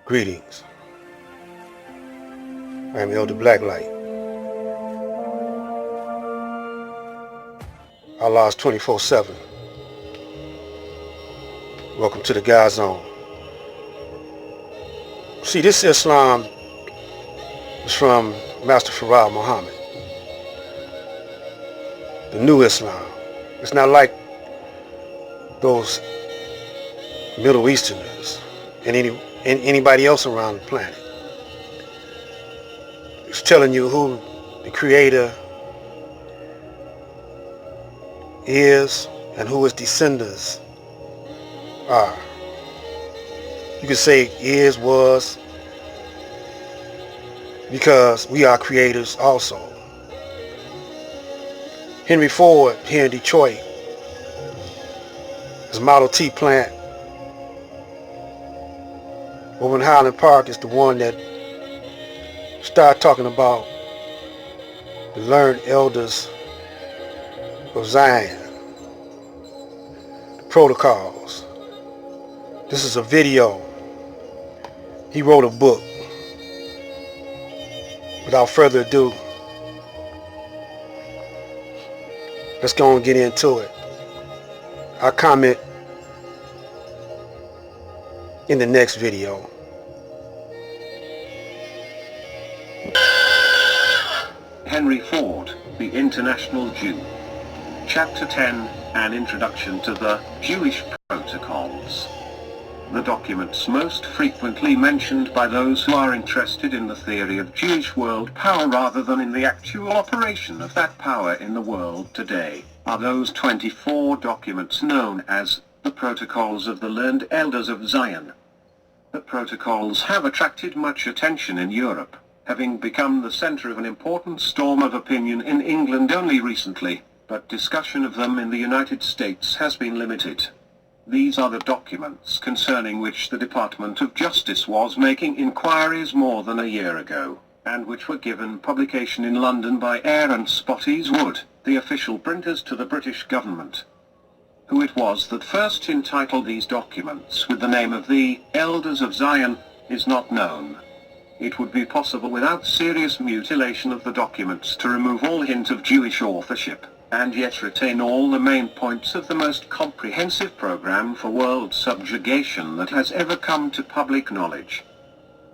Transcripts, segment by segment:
Greetings. I am Elder Blacklight. Allah's 24/7. Welcome to the God Zone. See, this Islam is from Master Farad Muhammad, the new Islam. It's not like those Middle Easterners and anybody else around the planet. It's telling you who the Creator is and who his descendants are. You could say is, was, because we are creators also. Henry Ford here in Detroit, his Model T plant over in Highland Park is the one that started talking about the learned elders of Zion, the protocols. This is a video. He wrote a book. Without further ado, let's go and get into it. I'll comment in the next video. Henry Ford, the International Jew. Chapter 10, An Introduction to the Jewish Protocols. The documents most frequently mentioned by those who are interested in the theory of Jewish world power rather than in the actual operation of that power in the world today, are those 24 documents known as the Protocols of the Learned Elders of Zion. The protocols have attracted much attention in Europe, having become the center of an important storm of opinion in England only recently, but discussion of them in the United States has been limited. These are the documents concerning which the Department of Justice was making inquiries more than a year ago, and which were given publication in London by Ayr and Spotty's Wood, the official printers to the British government. Who it was that first entitled these documents with the name of the Elders of Zion is not known. It would be possible without serious mutilation of the documents to remove all hint of Jewish authorship, and yet retain all the main points of the most comprehensive program for world subjugation that has ever come to public knowledge.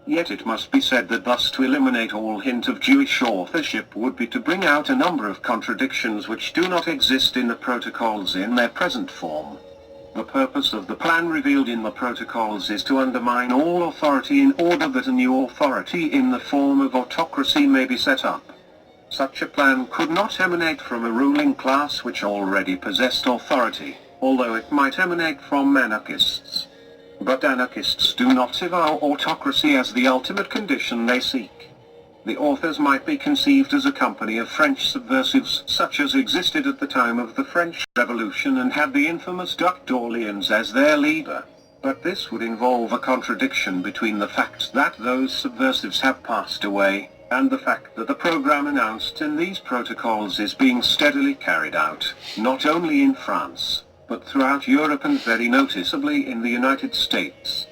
Yet it must be said that thus to eliminate all hint of Jewish authorship would be to bring out a number of contradictions which do not exist in the protocols in their present form. The purpose of the plan revealed in the protocols is to undermine all authority in order that a new authority in the form of autocracy may be set up. Such a plan could not emanate from a ruling class which already possessed authority, although it might emanate from anarchists. But anarchists do not avow autocracy as the ultimate condition they seek. The authors might be conceived as a company of French subversives such as existed at the time of the French Revolution and had the infamous Duc d'Orléans as their leader. But this would involve a contradiction between the fact that those subversives have passed away, and the fact that the program announced in these protocols is being steadily carried out, not only in France, but throughout Europe and very noticeably in the United States.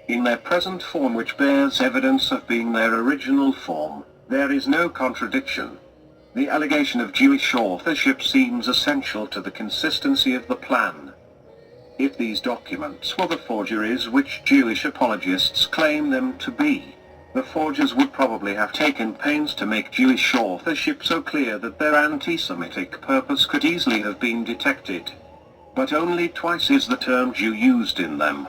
In their present form, which bears evidence of being their original form, there is no contradiction. The allegation of Jewish authorship seems essential to the consistency of the plan. If these documents were the forgeries which Jewish apologists claim them to be, the forgers would probably have taken pains to make Jewish authorship so clear that their anti-Semitic purpose could easily have been detected. But only twice is the term Jew used in them.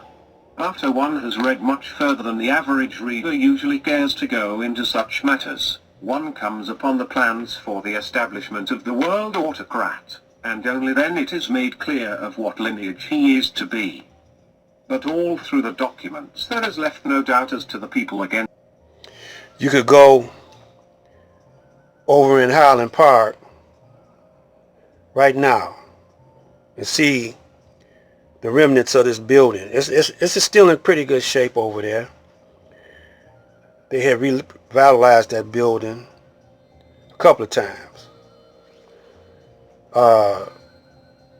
After one has read much further than the average reader usually cares to go into such matters, one comes upon the plans for the establishment of the world autocrat, and only then it is made clear of what lineage he is to be. But all through the documents there is left no doubt as to the people against. You could go over in Highland Park right now and see the remnants of this building. It's still in pretty good shape over there. They have revitalized that building a couple of times.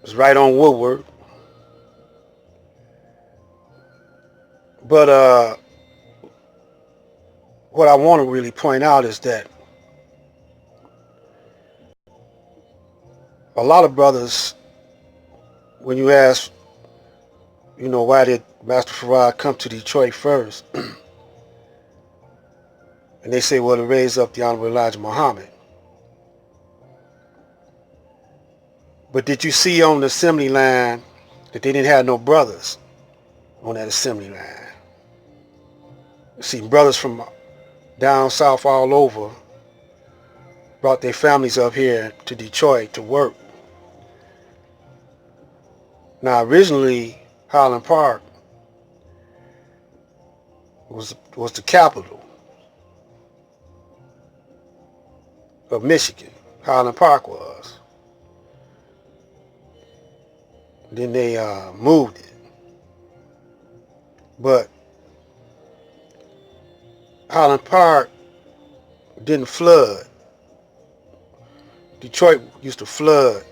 It's right on Woodward. But what I want to really point out is that a lot of brothers, when you ask, why did Master Farad come to Detroit first? And they say, well, to raise up the Honorable Elijah Muhammad. But did you see on the assembly line that they didn't have no brothers on that assembly line? You see, brothers from down south all over brought their families up here to Detroit to work. Now, originally, Highland Park was the capital of Michigan. Highland Park was. Then they moved it. But Highland Park didn't flood. Detroit used to flood.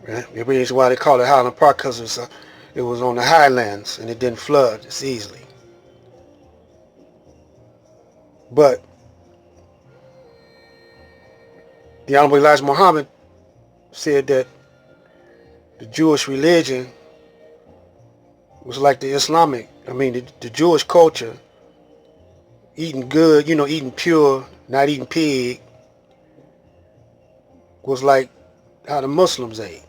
The reason why they call it Highland Park because it was on the highlands and it didn't flood as easily. But the Honorable Elijah Muhammad said that the Jewish religion was like the the Jewish culture, eating good, eating pure, not eating pig, was like how the Muslims ate.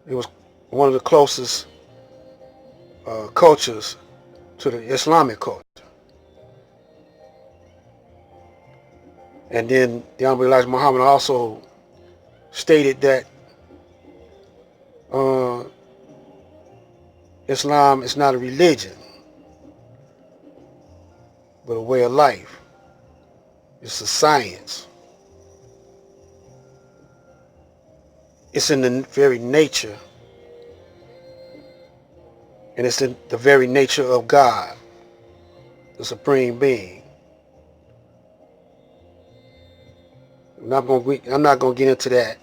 It was one of the closest cultures to the Islamic culture. And then the Honorable Elijah Muhammad also stated that Islam is not a religion, but a way of life. It's a science. It's in the very nature, and it's in the very nature of God, the Supreme Being. I'm not going to get into that,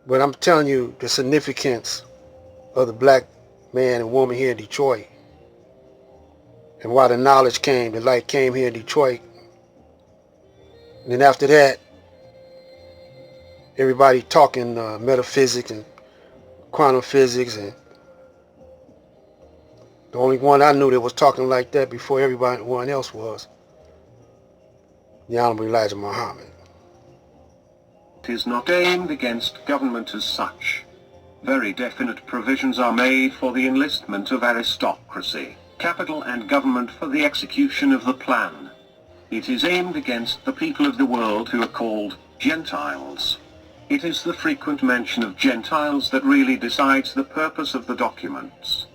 but I'm telling you the significance of the black man and woman here in Detroit, and why the knowledge came, the light came here in Detroit. And then after that, everybody talking metaphysics and quantum physics, and the only one I knew that was talking like that before everyone else was the Honorable Elijah Muhammad. It is not aimed against government as such. Very definite provisions are made for the enlistment of aristocracy, capital and government for the execution of the plan. It is aimed against the people of the world who are called Gentiles. It is the frequent mention of Gentiles that really decides the purpose of the documents.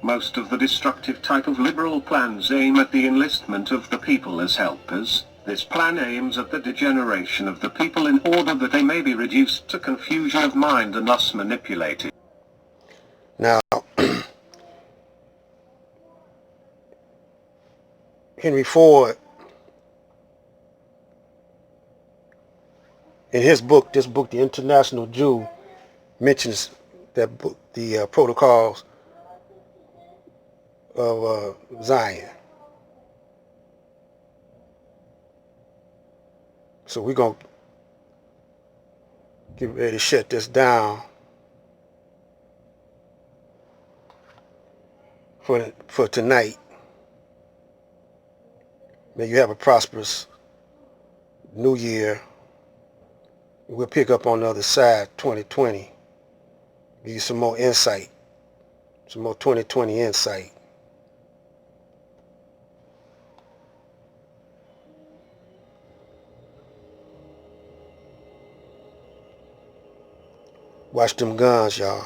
Most of the destructive type of liberal plans aim at the enlistment of the people as helpers. This plan aims at the degeneration of the people in order that they may be reduced to confusion of mind and thus manipulated. Now, Henry Ford, in his book, this book, The International Jew, mentions that book, the protocols of Zion. So we're going to get ready to shut this down for tonight. May you have a prosperous new year. We'll pick up on the other side, 2020. Give you some more insight, some more 2020 insight. Watch them guns, y'all.